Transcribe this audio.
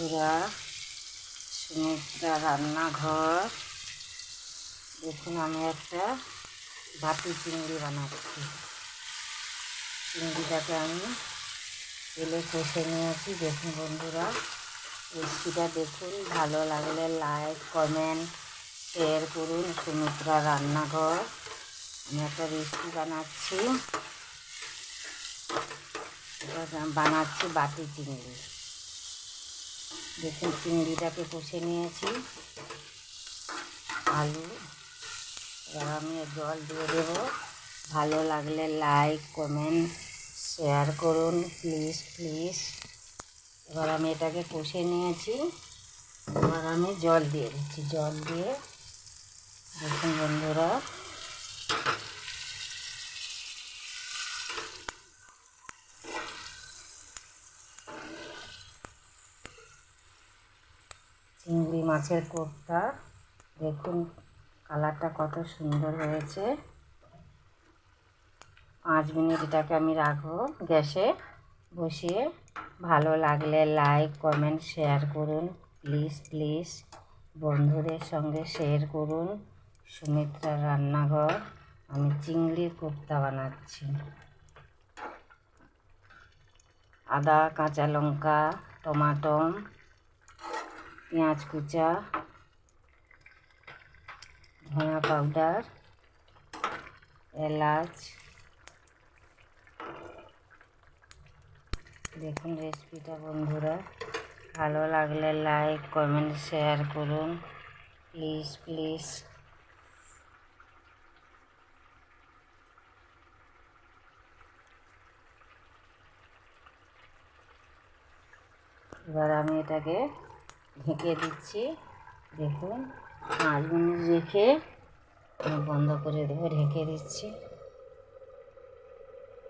বন্ধুরা, সুমিত্রা রান্নাঘর। দেখুন, আমি একটা বাটি চিংড়ি বানাচ্ছি। চিংড়িটাকে আমি তেলে কষে নিয়েছি। দেখুন বন্ধুরা, রেসিপিটা দেখুন। ভালো লাগলে লাইক, কমেন্ট, শেয়ার করুন। সুমিত্রা রান্নাঘর। আমি একটা রেসিপি বানাচ্ছি। বানাচ্ছি বাটি চিংড়ি। দেখুন, চিংড়িটাকে কষে নিয়েছি, আলু। এবার আমি জল দিয়ে দেবো। ভালো লাগলে লাইক, কমেন্ট, শেয়ার করুন প্লিজ। এবার আমি এটাকে কষে নিয়েছি। এবার আমি জল দিয়ে দিচ্ছি। জল দিয়ে দেখুন বন্ধুরা, চিংড়ি মাছের কোপ্তা। দেখুন কালারটা কত সুন্দর হয়েছে। 5 মিনিট এটাকে আমি রাখবো গ্যাসে বসিয়ে। ভালো লাগলে লাইক, কমেন্ট, শেয়ার করুন প্লিজ। বন্ধুদের সঙ্গে শেয়ার করুন। সুমিত্রা রান্নাঘর। আমি চিংড়ির কোপ্তা বানাচ্ছি। আদা, কাঁচা লঙ্কা, টমাটো, পেঁয়াজ কুচা, ধনিয়া পাউডার, এলাচ। দেখুন রেসিপিটা বন্ধুরা, ভালো লাগলে লাইক, কমেন্ট, শেয়ার করুন প্লিজ। এবার আমি এটাকে ঢেকে দিচ্ছি। দেখুন 5 মিনিট রেখে আমি বন্ধ করে দেবো, ঢেকে দিচ্ছি।